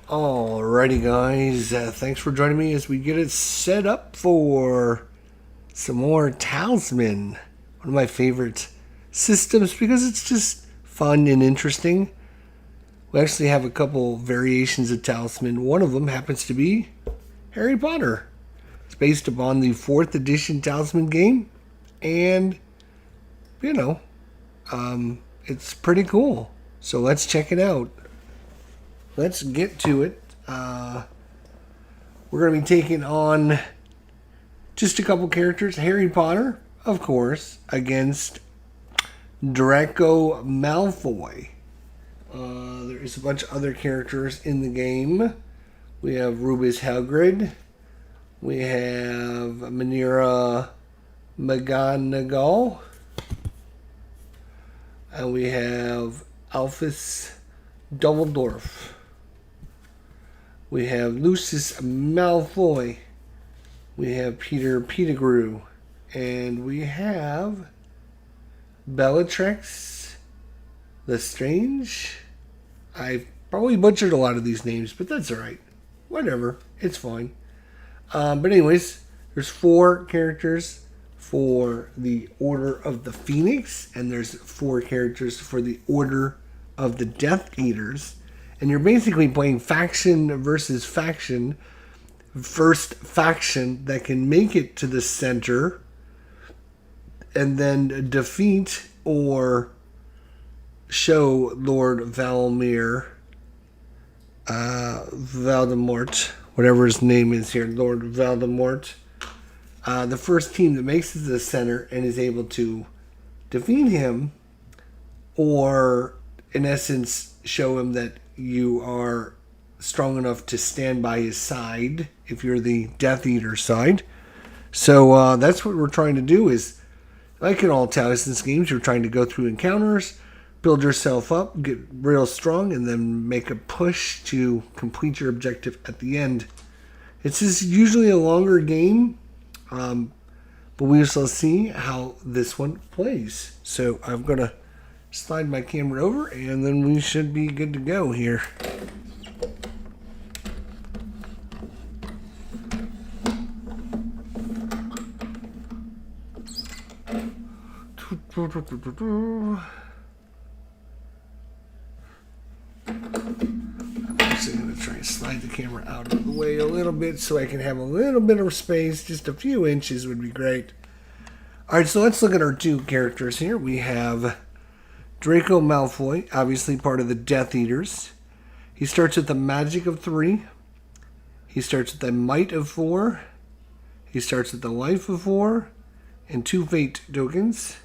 Alrighty, guys. Thanks for joining me as we get it set up for some more Talisman. One of my favorite systems because it's just fun and interesting. We actually have a couple variations of Talisman. One of them happens to be Harry Potter. It's based upon the 4th edition Talisman game, and you know, it's pretty cool. So let's check it out. Let's get to it. We're going to be taking on just a couple characters. Harry Potter, of course, against Drago Malfoy. There is a bunch of other characters in the game. We have Rubus Hagrid. We have Manira McGonagall. And we have Albus Dumbledore. We have Lucius Malfoy. We have Peter Pettigrew. And we have Bellatrix Lestrange. I probably butchered a lot of these names, but that's alright. Whatever. It's fine. But anyways, there's 4 characters for the Order of the Phoenix, and there's 4 characters for the Order of the Death Eaters. And you're basically playing faction versus faction. First faction that can make it to the center and then defeat or show Lord Voldemort, whatever his name is here, Lord Voldemort. The first team that makes it to the center and is able to defeat him, or in essence show him that you are strong enough to stand by his side if you're the Death Eater side. So that's what we're trying to do. Is like in all Talisman games, you're trying to go through encounters, build yourself up, get real strong, and then make a push to complete your objective at the end. It's just usually a longer game, but we shall see how this one plays. So I'm going to slide my camera over, and then we should be good to go here. I'm actually going to try and slide the camera out of the way a little bit so I can have a little bit of space. Just a few inches would be great. Alright, so let's look at our 2 characters here. We have Drago Malfoy, obviously part of the Death Eaters. He starts with the magic of 3. He starts with the might of 4. He starts with the life of 4. And 2 fate tokens.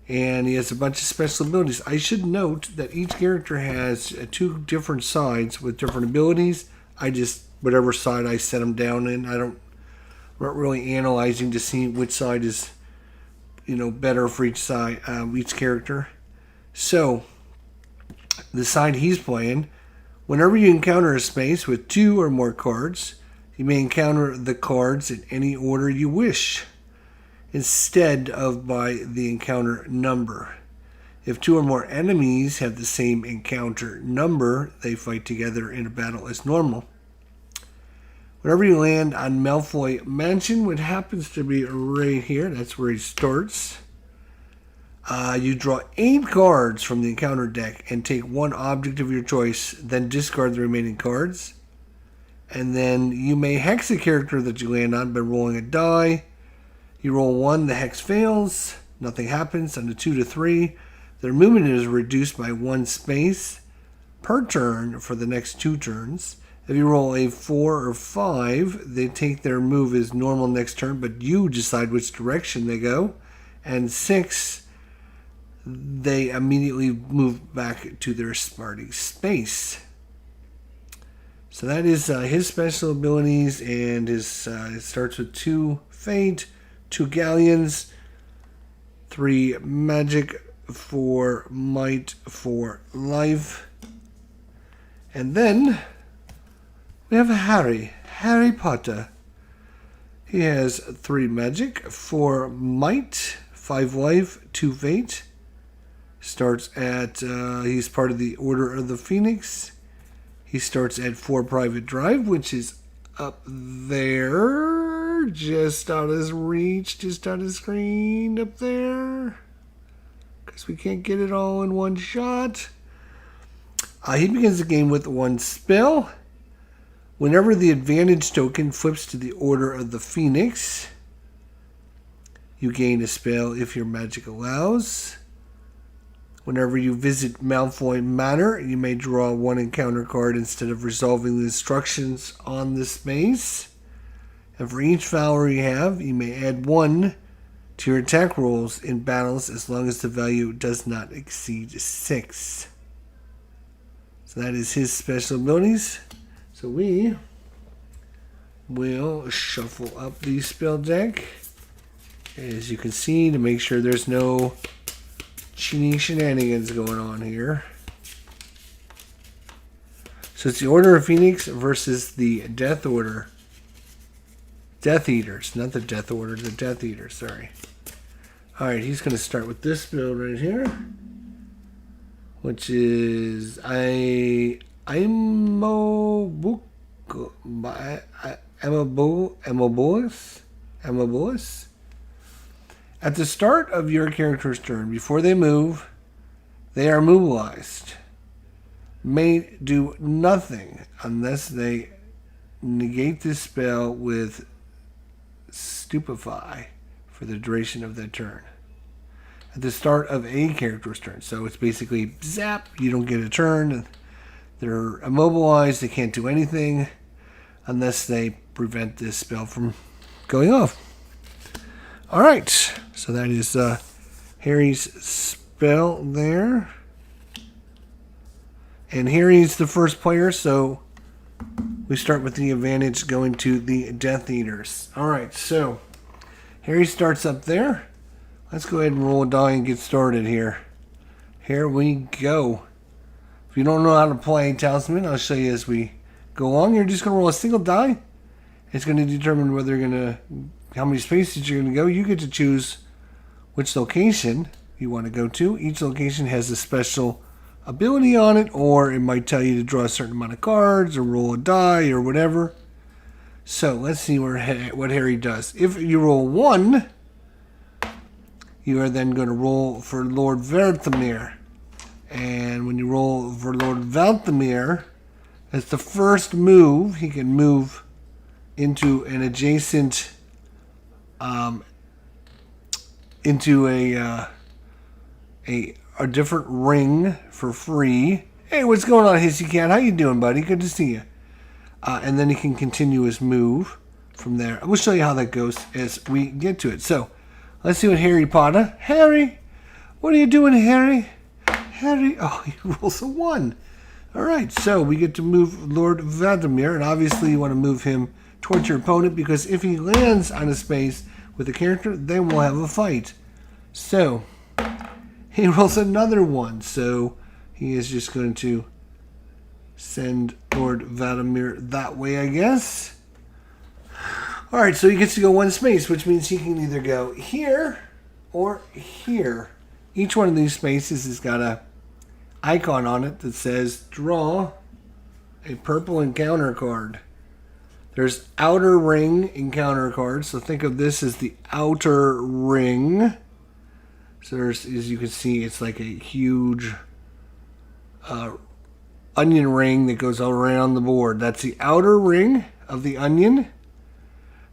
And he has a bunch of special abilities. I should note that each character has 2 different sides with different abilities. I just, whatever side I set them down in, I'm not really analyzing to see which side is, better for each side, each character. So, the side he's playing, whenever you encounter a space with 2 or more cards, you may encounter the cards in any order you wish, instead of by the encounter number. If 2 or more enemies have the same encounter number, they fight together in a battle as normal. Whenever you land on Malfoy Mansion, what happens to be right here, that's where he starts. You draw 8 cards from the encounter deck and take 1 object of your choice, then discard the remaining cards. And then you may hex a character that you land on by rolling a die. You roll 1, the hex fails, nothing happens. On the 2 to 3, their movement is reduced by 1 space per turn for the next 2 turns. If you roll a 4 or 5, they take their move as normal next turn, but you decide which direction they go. And 6, they immediately move back to their starting space. So that is his special abilities, and it starts with 2 fate, 2 galleons, 3 magic, 4 might, 4 life. And then we have Harry Potter. He has 3 magic, 4 might, 5 life, 2 fate. Starts at, he's part of the Order of the Phoenix. He starts at 4 Private Drive, which is up there, just out of his reach, just out of the screen, up there, because we can't get it all in one shot. He begins the game with 1 spell. Whenever the advantage token flips to the Order of the Phoenix, you gain a spell if your magic allows. Whenever you visit Malfoy Manor, you may draw 1 encounter card instead of resolving the instructions on the space. And for each flower you have, you may add 1 to your attack rolls in battles as long as the value does not exceed 6. So that is his special abilities. So we will shuffle up the spell deck, as you can see, to make sure there's no cheating shenanigans going on here. So it's the Order of Phoenix versus the Death Order. Death Eaters, not the Death Order, the Death Eaters, sorry. Alright, he's going to start with this build right here, which is Amobolus. At the start of your character's turn, before they move, they are mobilized. May do nothing unless they negate this spell with Stupefy for the duration of that turn. At the start of a character's turn. So it's basically zap, you don't get a turn. They're immobilized, they can't do anything unless they prevent this spell from going off. Alright, so that is Harry's spell there. And Harry's the first player, so we start with the advantage going to the Death Eaters. Alright, so Harry starts up there. Let's go ahead and roll a die and get started here. Here we go. If you don't know how to play Talisman, I'll show you as we go along. You're just going to roll a single die. It's going to determine whether you're going to, how many spaces you're going to go. You get to choose which location you want to go to. Each location has a special ability on it, or it might tell you to draw a certain amount of cards or roll a die or whatever. So let's see what Harry does. If you roll 1, you are then going to roll for Lord Verthamir. And when you roll for Lord Valthamir, as the first move, he can move into an adjacent, into a different ring for free. Hey, what's going on, Hissy Cat? How you doing, buddy? Good to see you. And then he can continue his move from there. We'll show you how that goes as we get to it. So, let's see what Harry Potter. Harry, what are you doing, Harry? Harry, oh, he rolls a 1. All right, so we get to move Lord Vladimir, and obviously you want to move him towards your opponent, because if he lands on a space with a character, then we'll have a fight. So, he rolls another 1, so he is just going to send Lord Vladimir that way, I guess. All right, so he gets to go 1 space, which means he can either go here or here. Each one of these spaces has got a icon on it that says draw a purple encounter card. There's outer ring encounter cards, so think of this as the outer ring. So there's, as you can see, it's like a huge onion ring that goes all around the board. That's the outer ring of the onion.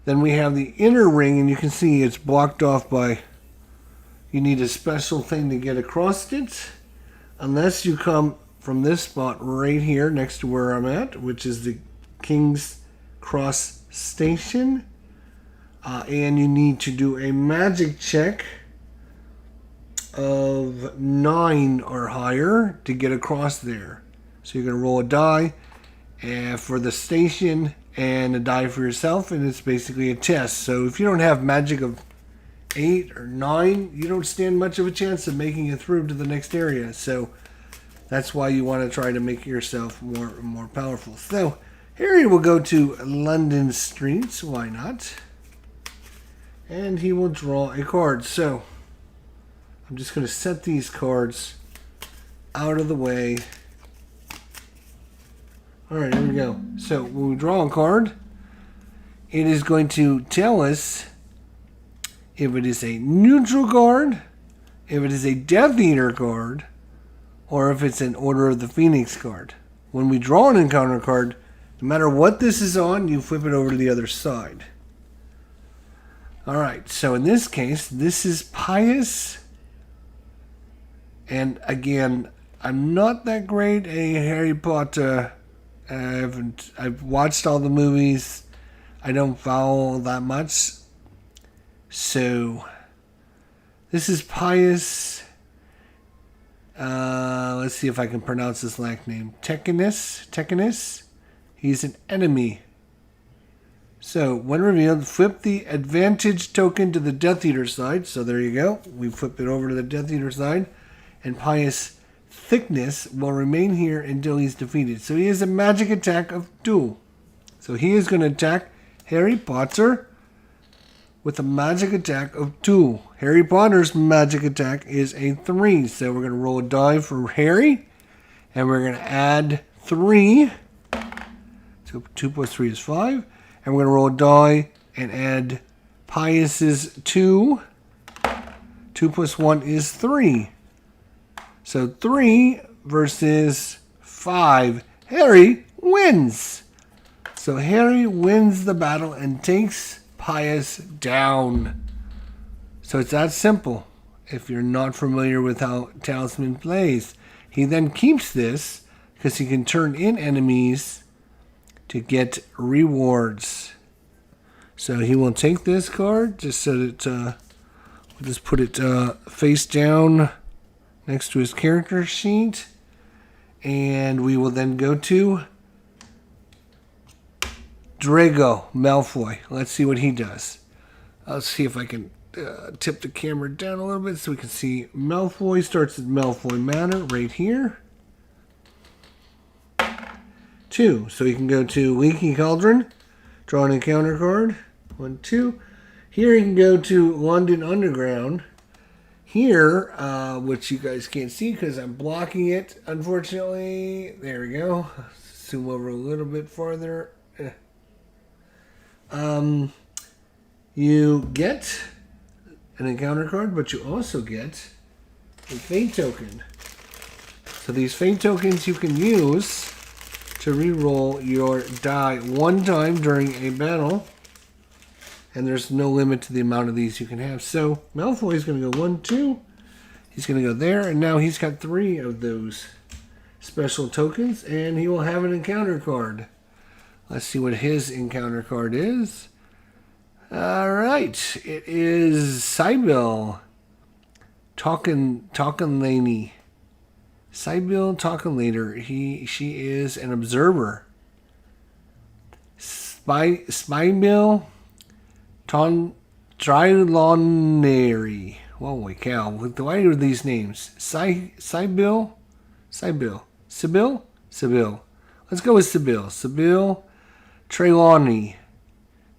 Then we have the inner ring, and you can see it's blocked off by, you need a special thing to get across it. Unless you come from this spot right here next to where I'm at, which is the King's Cross Station. And you need to do a magic check of 9 or higher to get across there. So you're going to roll a die for the station and a die for yourself, and it's basically a test. So if you don't have magic of 8 or 9, you don't stand much of a chance of making it through to the next area. So that's why you want to try to make yourself more powerful. So Harry will go to London Streets, why not? And he will draw a card. So I'm just going to set these cards out of the way Alright, here we go. So, when we draw a card, it is going to tell us if it is a neutral card, if it is a Death Eater card, or if it's an Order of the Phoenix card. When we draw an encounter card, no matter what this is on, you flip it over to the other side. Alright, so in this case, this is Pious. And again, I'm not that great a Harry Potter. I've watched all the movies. I don't follow that much. So, this is Pious. Let's see if I can pronounce his last name. Tekinus. He's an enemy. So, when revealed, flip the advantage token to the Death Eater side. So, there you go. We flip it over to the Death Eater side. And Pious Thickness will remain here until he's defeated. So, he has a magic attack of 2. So, he is going to attack Harry Potter with a magic attack of 2. Harry Potter's magic attack is a 3. So, we're going to roll a die for Harry. And we're going to add 3. So, 2 plus 3 is 5. And we're going to roll a die and add Pious's 2. 2 plus 1 is 3. So 3 versus 5. Harry wins. So Harry wins the battle and takes Pious down. So it's that simple. If you're not familiar with how Talisman plays. He then keeps this because he can turn in enemies to get rewards. So he will take this card just so that we'll just put it face down next to his character sheet, and we will then go to Drago Malfoy. Let's see what he does. Let's see if I can tip the camera down a little bit so we can see Malfoy. Starts at Malfoy Manor right here. 2. So you can go to Leaky Cauldron, draw an encounter card. 1, 2. Here you can go to London Underground. Here, which you guys can't see because I'm blocking it, unfortunately. There we go. Zoom over a little bit farther. You get an encounter card, but you also get a fate token. So these fate tokens you can use to re-roll your die 1 time during a battle. And there's no limit to the amount of these you can have. So Malfoy is going to go 1, 2. He's going to go there. And now he's got 3 of those special tokens. And he will have an encounter card. Let's see what his encounter card is. Alright. It is Sybil Talkenlaney. Sybil Talkenlater. She is an observer. Spybill Trilonary. Holy cow. Why are these names? Sybil? Sybil? Let's go with Sybil. Sybil Trelawney.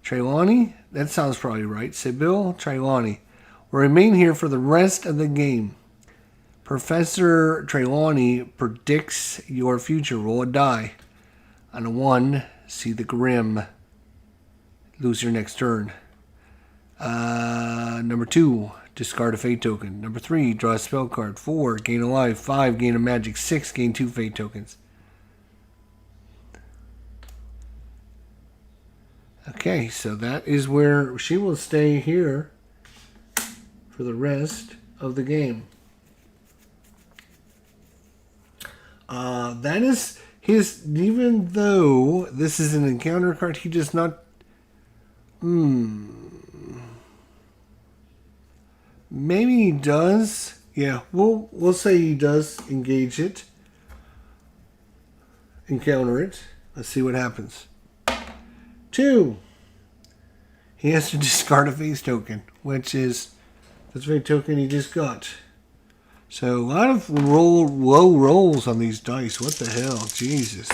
Trelawney? That sounds probably right. Sybil Trelawney will remain here for the rest of the game. Professor Trelawney predicts your future. Roll a die. On a 1, see the Grim. Lose your next turn. Number 2, discard a fate token. Number 3, draw a spell card. 4, gain a life. 5, gain a magic. 6, gain 2 fate tokens. Okay, so that is where she will stay here for the rest of the game. That is his, even though this is an encounter card, he does not, maybe he does. Yeah, we'll say he does engage it. Encounter it. Let's see what happens. 2. He has to discard a face token, which is the fate token he just got. So a lot of low rolls on these dice. What the hell? Jesus.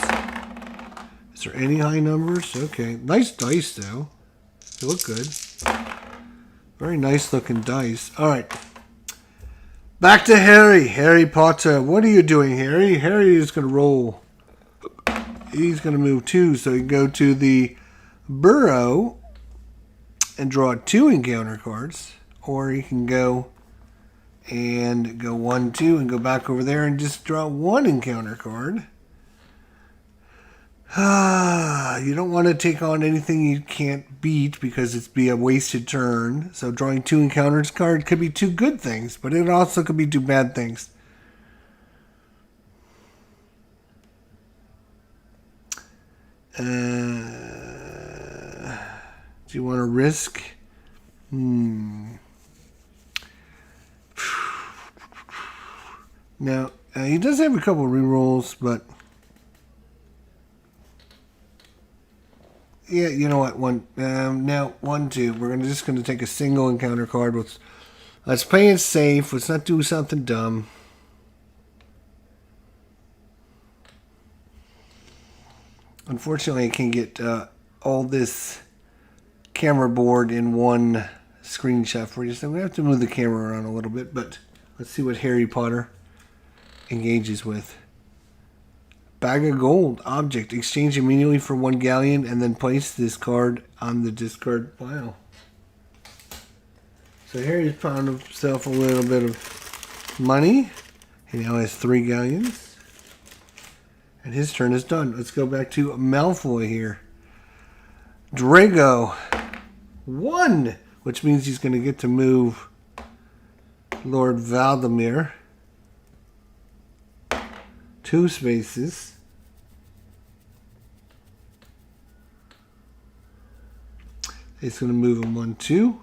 Is there any high numbers? Okay. Nice dice, though. They look good. Very nice looking dice. Alright. Back to Harry. Harry Potter. What are you doing, Harry? Harry is going to roll he's going to move 2, so he can go to the burrow and draw 2 encounter cards, or he can go and go 1, 2, and go back over there and just draw 1 encounter card. You don't want to take on anything you can't beat because it's be a wasted turn. So drawing 2 encounters card could be 2 good things, but it also could be 2 bad things. Do you want to risk? Now, he does have a couple rerolls, but yeah, you know what? Now 1, 2. We're just gonna take a single encounter card. Let's play it safe. Let's not do something dumb. Unfortunately, I can't get all this camera board in one screenshot for you, so I'm gonna have to move the camera around a little bit. But let's see what Harry Potter engages with. Bag of gold object. Exchange immediately for 1 galleon and then place this card on the discard pile. So Harry's found himself a little bit of money. He now has 3 galleons. And his turn is done. Let's go back to Malfoy here. Drago. 1, which means he's going to get to move Lord Valdemir 2 spaces. He's going to move him 1, 2.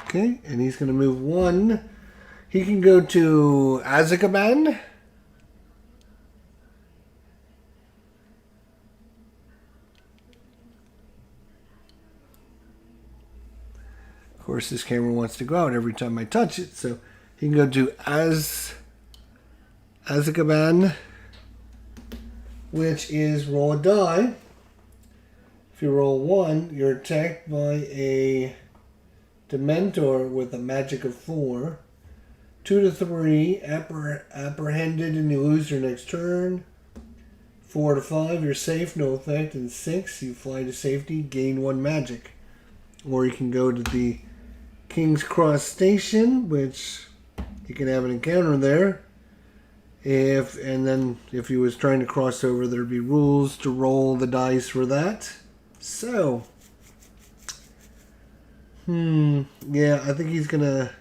Okay, and he's going to move 1. He can go to Azkaban. Of course, this camera wants to go out every time I touch it, so he can go to Azkaban, which is roll a die. If you roll 1, you're attacked by a Dementor with a magic of 4. 2 to 3, apprehended, and you lose your next turn. 4 to 5, you're safe, no effect. And 6, you fly to safety, gain 1 magic. Or you can go to the King's Cross Station, which you can have an encounter there. If he was trying to cross over, there'd be rules to roll the dice for that. So, yeah, I think he's gonna.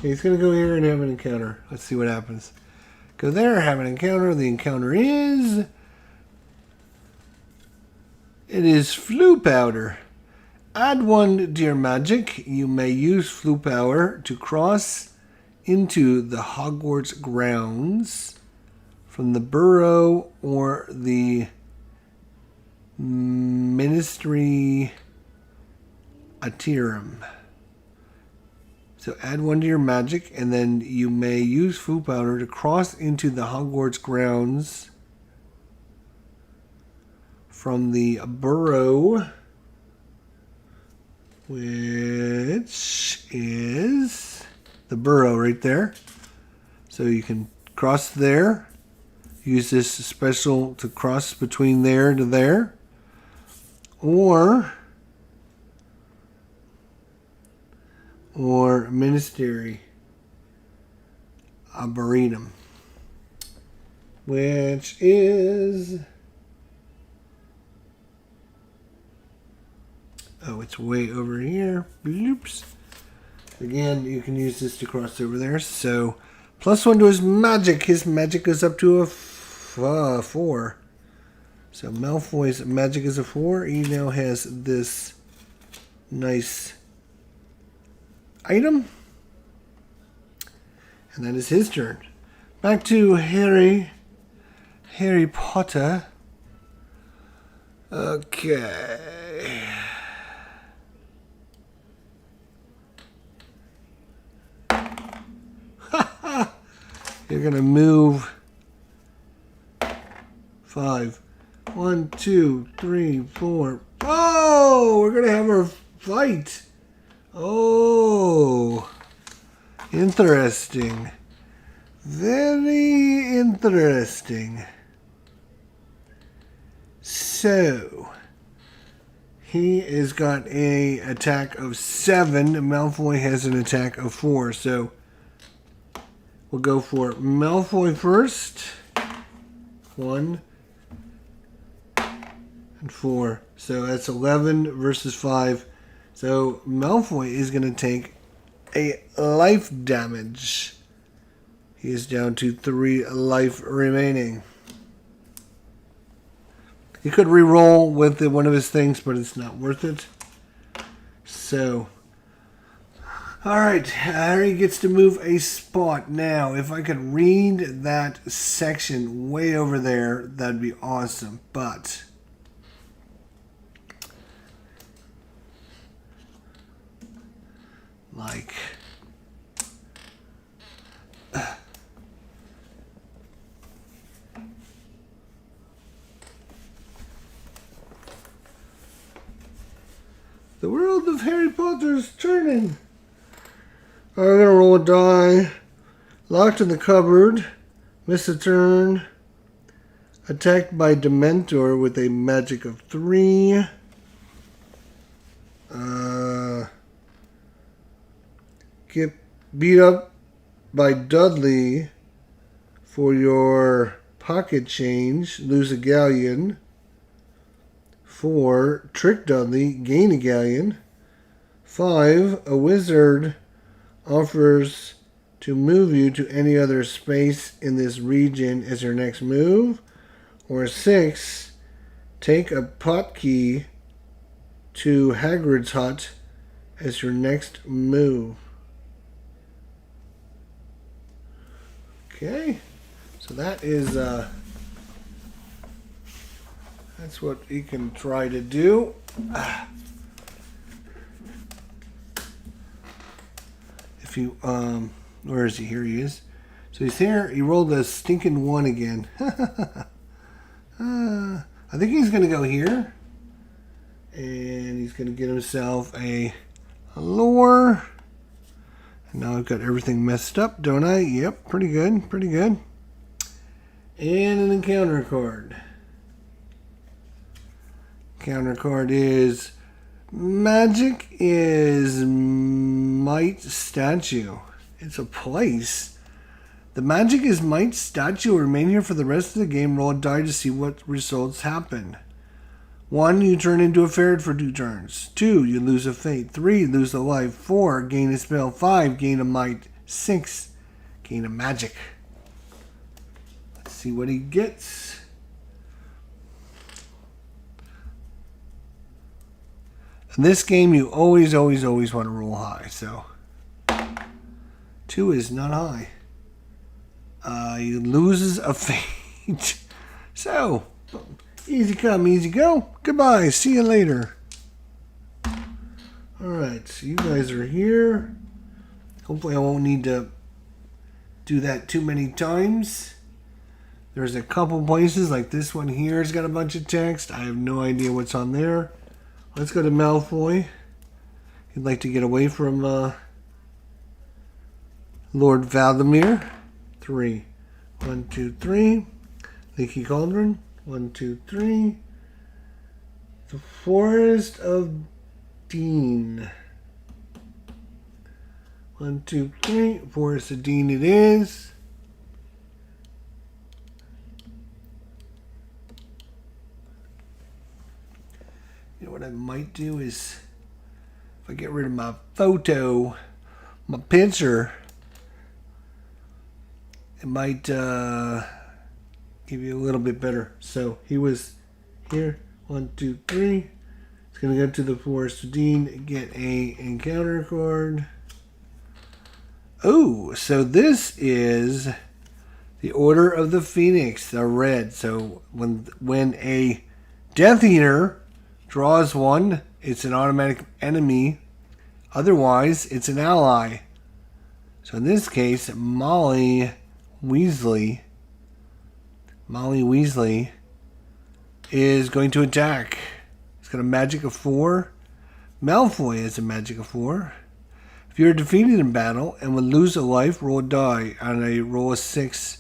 He's gonna go here and have an encounter. Let's see what happens. Go there, have an encounter. The encounter is. It is Floo Powder. Add 1 to your magic. You may use Floo Powder to cross into the Hogwarts grounds from the Burrow or the Ministry Atirum. So add 1 to your magic, and then you may use Floo Powder to cross into the Hogwarts grounds from the Burrow, which is the Burrow right there. So you can cross there. Use this special to cross between there to there. Or Ministry Arboretum, which is... Oh, it's way over here. Oops. Again, you can use this to cross over there. So, +1 to his magic. His magic goes up to a 4. So, Malfoy's magic is a 4. He now has this nice item. And that is his turn. Back to Harry Potter. Okay. You're going to move 5. 1, 2, 3, 4. Oh, we're going to have our fight. Oh, interesting. Very interesting. So, he has got a attack of 7. Malfoy has an attack of 4. So, we'll go for Malfoy first. 1 and 4. So that's 11 versus 5. So Malfoy is going to take a life damage. He is down to 3 life remaining. He could re-roll with one of his things, but it's not worth it. So, alright, Harry gets to move a spot. Now, if I could read that section way over there, that'd be awesome. But like, the world of Harry Potter is turning. I'm gonna roll a die. Locked in the cupboard. Miss a turn. Attacked by Dementor with a magic of 3. Get beat up by Dudley for your pocket change. Lose a galleon. 4. Trick Dudley. Gain a galleon. 5. A wizard offers to move you to any other space in this region as your next move. Or 6. Take a pot key to Hagrid's hut as your next move. Okay, so that is that's what you can try to do. If you where is he? Here he is. So he's here. He rolled a stinking 1 again. I think he's gonna go here, and he's gonna get himself a lure. Now I've got everything messed up, don't I? Yep, pretty good, pretty good. And an encounter card. Encounter card is magic is might statue. It's a place. The magic is might statue. Remain here for the rest of the game. Roll a die to see what results happen. 1, you turn into a ferret for 2 turns. 2, you lose a fate. 3, lose a life. 4, gain a spell. 5, gain a might. 6, gain a magic. Let's see what he gets. In this game, you always want to roll high. So 2 is not high. He loses a fate. So, easy come, easy go. Goodbye. See you later. Alright, so you guys are here. Hopefully I won't need to do that too many times. There's a couple places, like this one here has got a bunch of text. I have no idea what's on there. Let's go to Malfoy. He'd like to get away from Lord Valdemir. 3. 1, 2, 3. Leaky Cauldron. 1, 2, 3. The Forest of Dean. 1, 2, 3. Forest of Dean it is. You know what I might do is, if I get rid of my photo, my picture, it might give you a little bit better. So he was here. 1, 2, 3. It's going to go to the Forest of Dean, get a encounter card. Oh, so this is the Order of the Phoenix, the red. So when a Death Eater draws 1, it's an automatic enemy. Otherwise, it's an ally. So in this case, Molly Weasley is going to attack. He's got a magic of 4. Malfoy has a magic of 4. If you're defeated in battle and would lose a life, roll a die. On a roll of 6,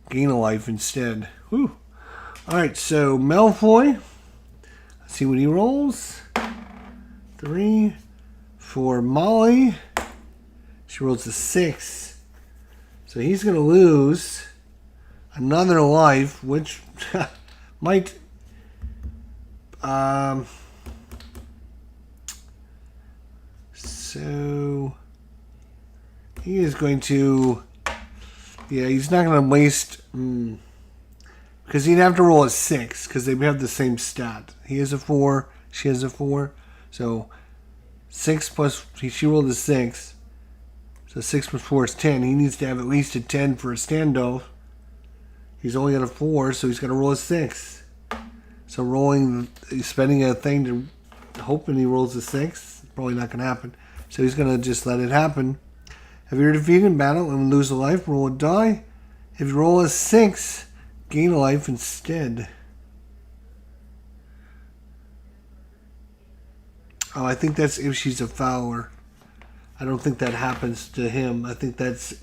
gain a life instead. Whew. Alright, so Malfoy. Let's see what he rolls. 3. For Molly, she rolls a 6. So he's going to lose another life, which might... So he is going to, yeah, he's not going to waste, because he'd have to roll a 6, because they have the same stat. He has a 4, she has a 4, so 6 plus, she rolled a 6, so 6 plus 4 is 10. He needs to have at least a 10 for a standoff. He's only got a 4, so he's got to roll a 6. So spending a thing to hoping he rolls a 6, probably not going to happen. So he's going to just let it happen. If you're defeated in battle and lose a life, roll a die. If you roll a 6, gain a life instead. Oh, I think that's if she's a Fowler. I don't think that happens to him. I think that's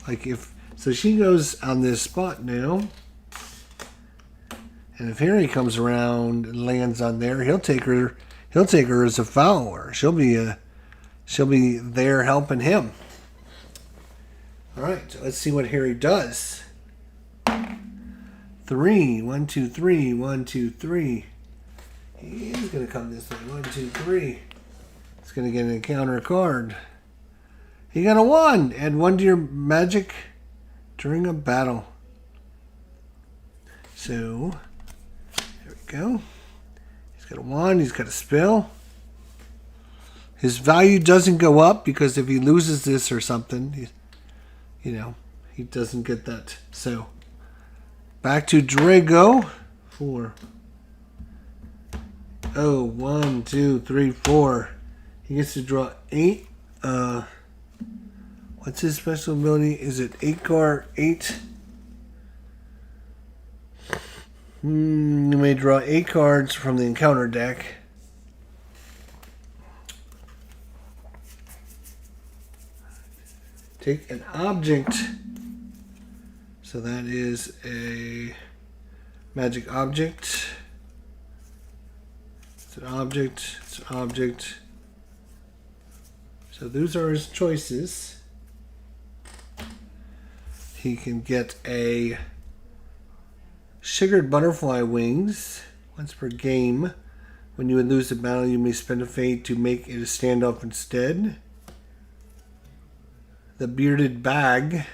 like if... So she goes on this spot now. And if Harry comes around and lands on there, he'll take her as a Fowler. She'll be there helping him. All right, so let's see what Harry does. 3, 1, 2, 3, 1, 2, 3. He's going to come this way. 1, 2, 3. He's going to get an encounter card. He got a 1. Add 1 to your magic during a battle. So, there we go. He's got a 1. He's got a spell. His value doesn't go up because if he loses this or something, he doesn't get that. So, back to Drago. 4. Oh, 1, 2, 3, 4. He gets to draw 8. What's his special ability? Is it 8 card? 8? You may draw 8 cards from the encounter deck. Take an object. So that is a magic object. It's an object. It's an object. So those are his choices. He can get a sugared butterfly wings once per game. When you would lose a battle, you may spend a fate to make it a standoff instead. The bearded bag.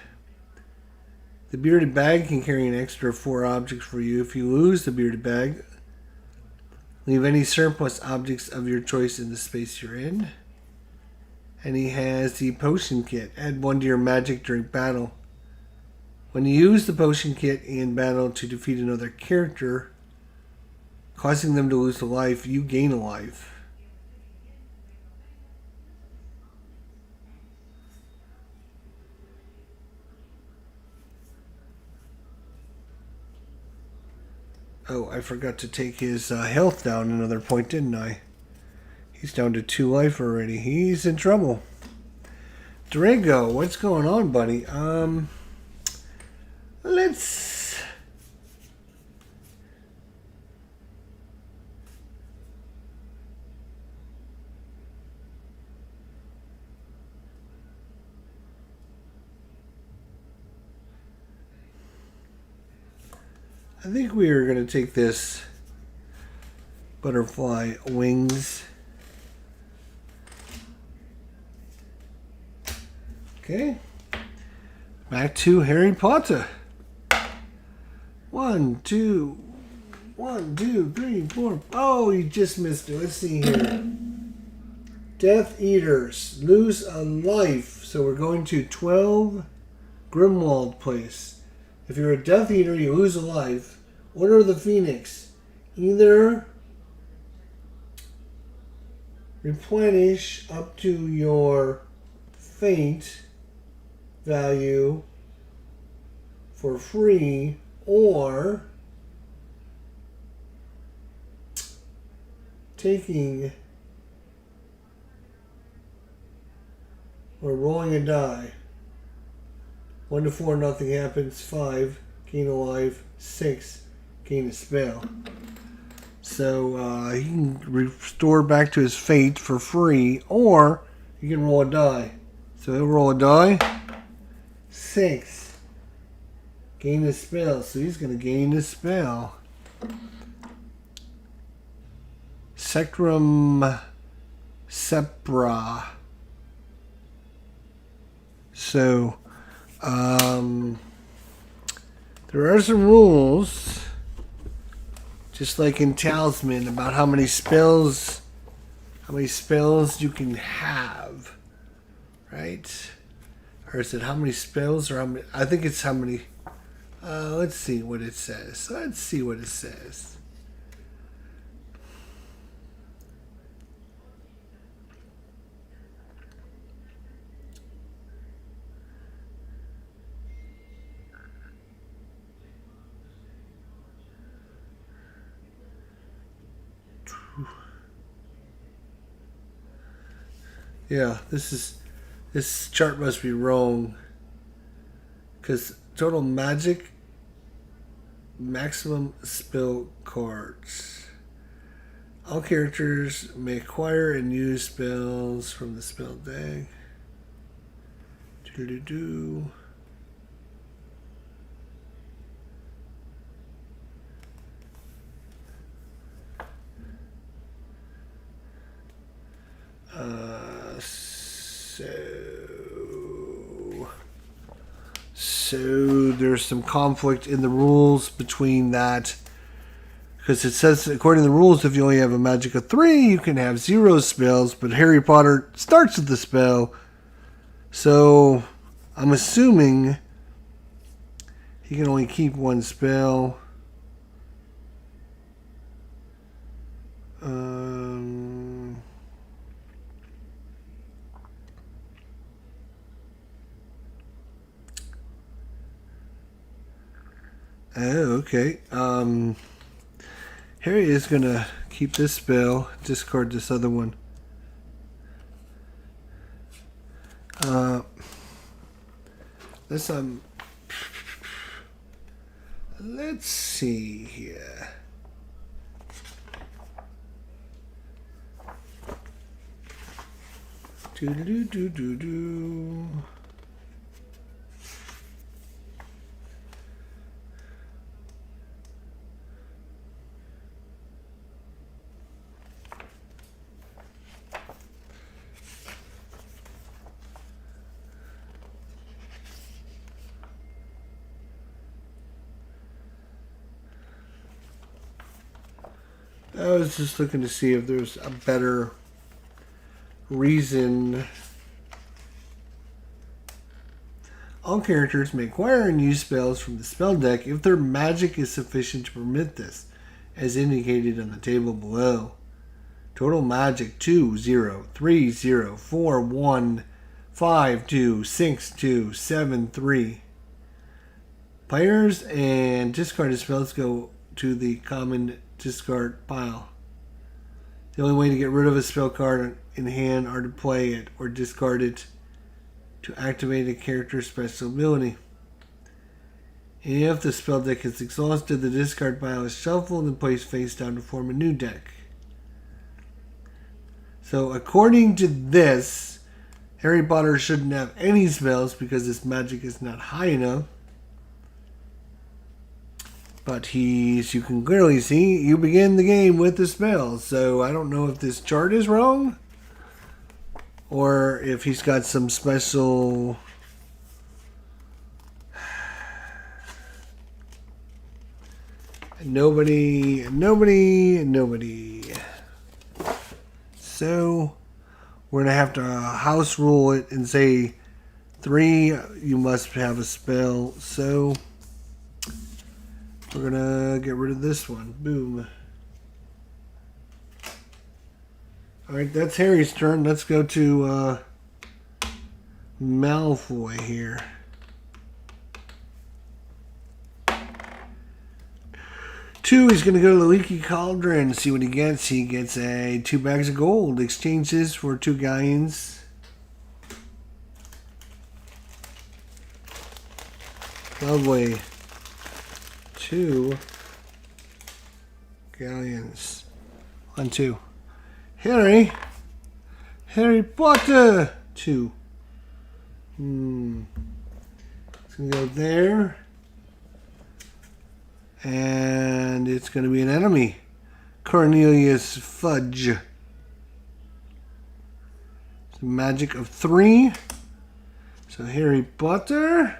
The bearded bag can carry an extra 4 objects for you. If you lose the bearded bag, leave any surplus objects of your choice in the space you're in. And he has the potion kit. Add 1 to your magic during battle. When you use the potion kit in battle to defeat another character, causing them to lose a life, you gain a life. Oh, I forgot to take his health down another point, didn't I? He's down to 2 life already. He's in trouble. Drago, what's going on, buddy? Let's... I think we are going to take this butterfly wings. Okay. Back to Harry Potter. 1, 2, 1, 2, 3, 4. Oh, you just missed it. Let's see here. Death Eaters lose a life. So we're going to 12 Grimwald Place. If you're a Death Eater, you lose a life. Order of the Phoenix. Either replenish up to your fate value for free, or taking or rolling a die. 1 to 4, nothing happens. 5, gain a life. 6, gain a spell. So he can restore back to his fate for free, or he can roll a die. So he'll roll a die. 6, gain a spell. So he's going to gain a spell. Secrum Sepra. So, there are some rules, just like in Talisman, about how many spells you can have, right? Or is it how many spells, or how many? I think it's how many. Let's see what it says. Let's see what it says. Yeah, this chart must be wrong, because total magic, maximum spell cards. All characters may acquire and use spells from the spell deck. Doo-doo-doo. So there's some conflict in the rules between that, because it says, according to the rules, if you only have a magic of 3, you can have 0 spells, but Harry Potter starts with the spell. So I'm assuming he can only keep 1 spell. Oh, okay. Harry is going to keep this spell, discard this other one. Let's see here. Do-do-do-do-do-do. I was just looking to see if there's a better reason. All characters may acquire and use spells from the spell deck if their magic is sufficient to permit this, as indicated on the table below. Total magic 2, 0, 3, 0, 4, 1, 5, 2, 6, 2, 7, 3. Players and discarded spells go to the common discard pile. The only way to get rid of a spell card in hand are to play it or discard it to activate a character's special ability. If the spell deck is exhausted, the discard pile is shuffled and placed face down to form a new deck. So according to this, Harry Potter shouldn't have any spells because his magic is not high enough. But as you can clearly see, you begin the game with the spell. So I don't know if this chart is wrong, or if he's got some special... Nobody. So we're going to have to house rule it and say 3, you must have a spell. So we're going to get rid of this one. Boom. Alright, that's Harry's turn. Let's go to Malfoy here. 2, he's going to go to the Leaky Cauldron, see what he gets. He gets 2 bags of gold. Exchange this for 2 galleons. Lovely. 2 galleons. 1, 2. Harry Potter. 2. It's going to go there. And it's going to be an enemy. Cornelius Fudge. It's a magic of 3. So Harry Potter.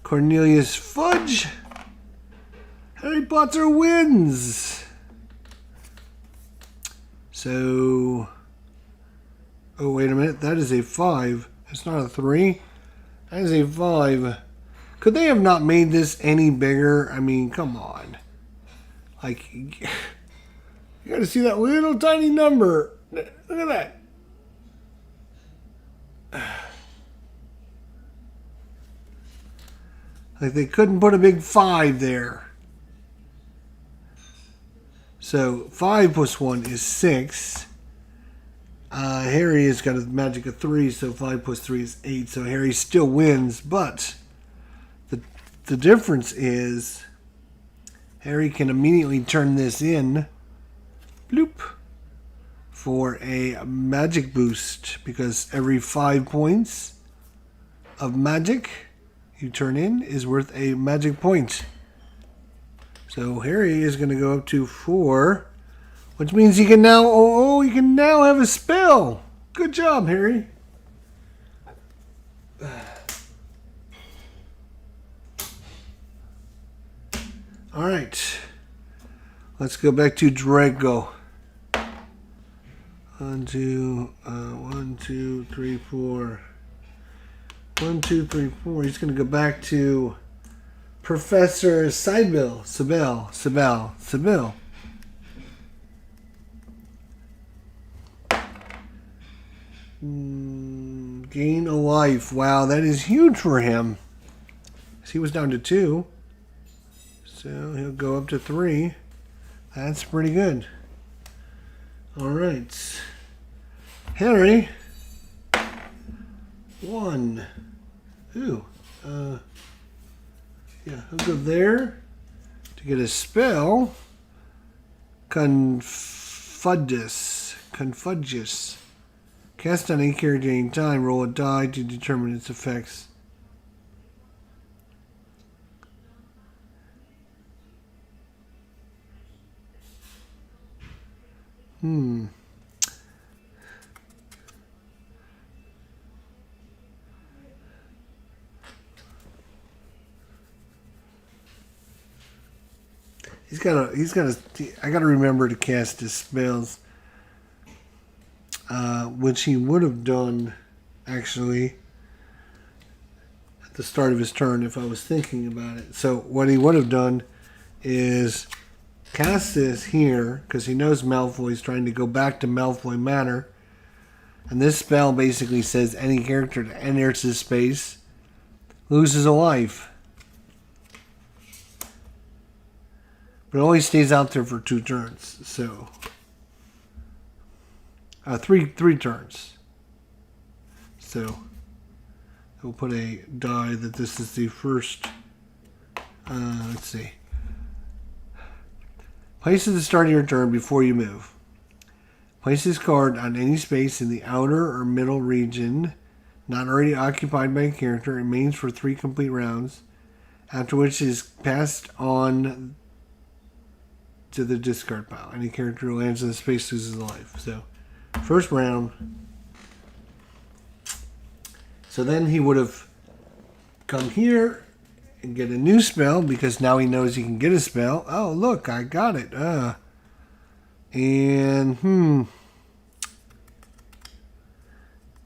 Cornelius Fudge. Harry Potter wins. So, oh wait a minute, that is a 5. It's not a 3. That is a 5. Could they have not made this any bigger? I mean, come on. Like, you gotta see that little tiny number. Look at that. Like, they couldn't put a big 5 there. So, 5 plus 1 is 6. Harry has got a magic of 3, so 5 plus 3 is 8. So, Harry still wins, but the difference is Harry can immediately turn this in, bloop, for a magic boost, because every 5 points of magic you turn in is worth a magic point. So Harry is going to go up to 4, which means he can now, he can now have a spell. Good job, Harry. All right, let's go back to Drago. 1, 2, 3, 4. 1, 2, 3, 4. He's going to go back to Professor Sybil. Gain a life. Wow, that is huge for him. He was down to 2. So he'll go up to 3. That's pretty good. All right. Harry. 1. Ooh. Yeah, he'll go there to get a spell. Confudgus. Cast on any character any time. Roll a die to determine its effects. I gotta remember to cast his spells. Which he would have done, actually, at the start of his turn if I was thinking about it. So what he would have done is cast this here, because he knows Malfoy's trying to go back to Malfoy Manor. And this spell basically says any character that enters this space loses a life. But it only stays out there for 2 turns. So, 3 turns. So, we'll put a die that this is the first. Let's see. Place at the start of your turn before you move. Place this card on any space in the outer or middle region not already occupied by a character. It remains for 3 complete rounds, after which it is passed on to the discard pile. Any character who lands in the space loses a life. So, first round. So then he would have come here and get a new spell, because now he knows he can get a spell. Oh, look, I got it. And,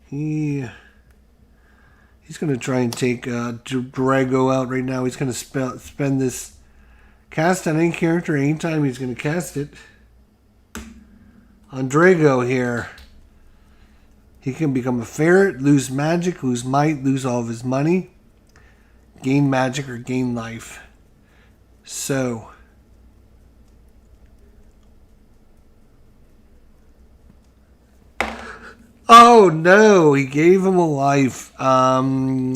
he's going to try and take Drago out right now. He's going to spend this cast on any character anytime he's going to cast it. On Drago here, he can become a ferret, lose magic, lose might, lose all of his money, gain magic, or gain life. So, oh no, he gave him a life.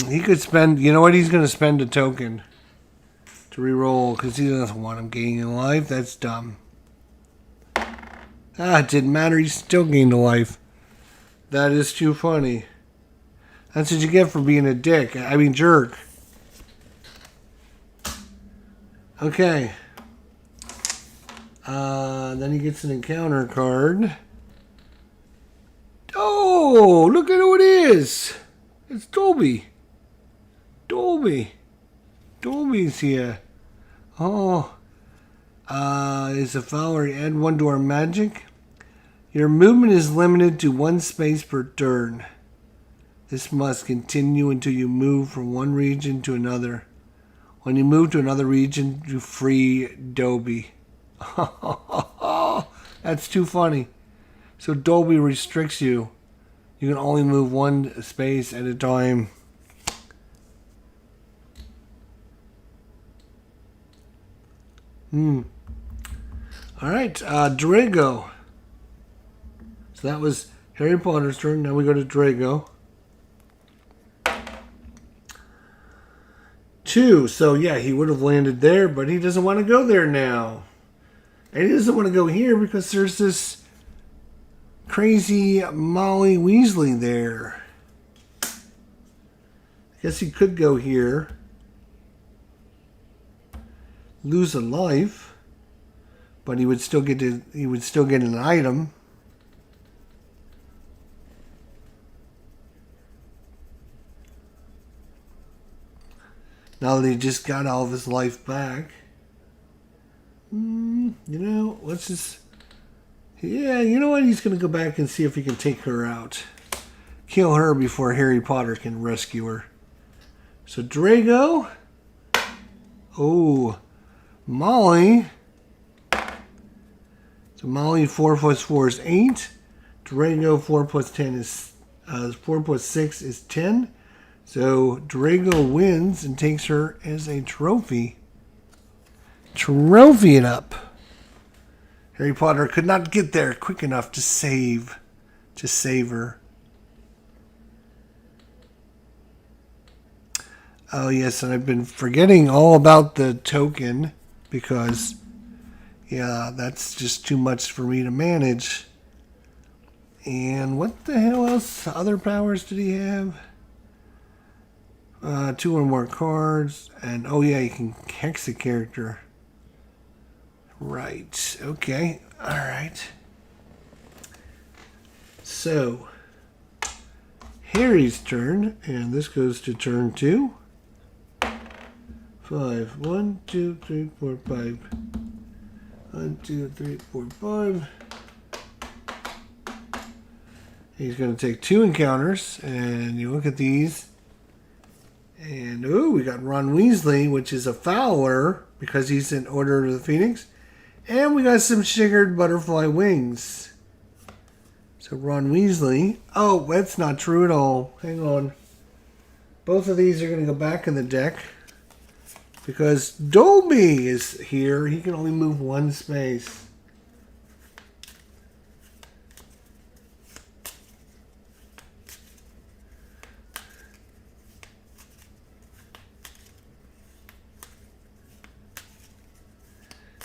He could spend, you know what, he's going to spend a token to reroll because he doesn't want him gaining a life. That's dumb. It didn't matter, he still gained a life. That is too funny. That's what you get for being a dick. I mean, jerk. Okay. Then he gets an encounter card. Oh, look at who it is. It's Dolby. Dolby's here. Oh. Is a follower. Add 1 to our magic. Your movement is limited to 1 space per turn. This must continue until you move from one region to another. When you move to another region, you free Dolby. That's too funny. So Dolby restricts you. You can only move 1 space at a time. Alright, Drago. So that was Harry Potter's turn. Now we go to Drago. 2. So yeah, he would have landed there, but he doesn't want to go there now. And he doesn't want to go here because there's this crazy Molly Weasley there. I guess he could go here. Lose a life. But he would still get an item. Now that he just got all of his life back. You know, let's just... Yeah, you know what? He's going to go back and see if he can take her out. Kill her before Harry Potter can rescue her. So Drago. Oh, Molly. So Molly 4 plus 4 is 8. Drago 4 plus 10 is 4 plus 6 is 10. So Drago wins and takes her as a trophy. Trophy it up. Harry Potter could not get there quick enough to save her. Oh yes, and I've been forgetting all about the token because, yeah, that's just too much for me to manage. And what the hell else? Other powers did he have? 2 or more cards, and oh yeah, you can hex a character. Right. Okay. All right. So Harry's turn, and this goes to turn 2. 5. 1, 2, 3, 4, 5. 1, 2, 3, 4, 5. He's going to take 2 encounters, and you look at these. And, ooh, we got Ron Weasley, which is a Fowler, because he's in Order of the Phoenix. And we got some Sugared Butterfly Wings. So, Ron Weasley. Oh, that's not true at all. Hang on. Both of these are going to go back in the deck. Because Dolby is here. He can only move 1 space.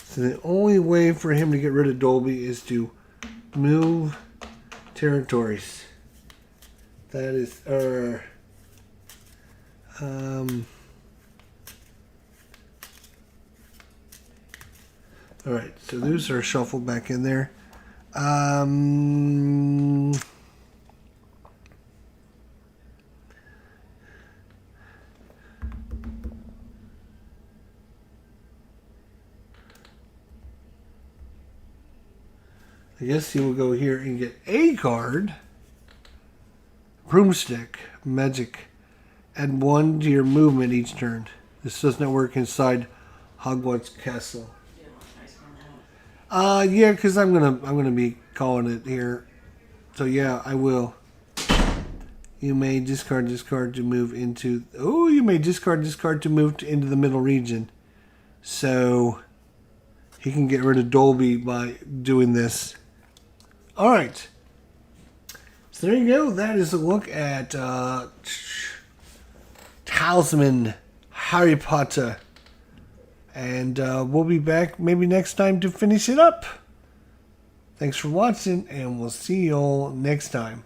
So the only way for him to get rid of Dolby is to move territories. That is, all right, so those are shuffled back in there. I guess he will go here and get a card. Broomstick, magic. Add 1 to your movement each turn. This does not work inside Hogwarts Castle. Yeah, because I'm gonna be calling it here. So yeah, I will. You may discard this card to move into. Oh, you may discard this card to move into the middle region. So he can get rid of Dolby by doing this. Alright. So there you go. That is a look at Talisman, Harry Potter. And we'll be back maybe next time to finish it up. Thanks for watching, and we'll see you all next time.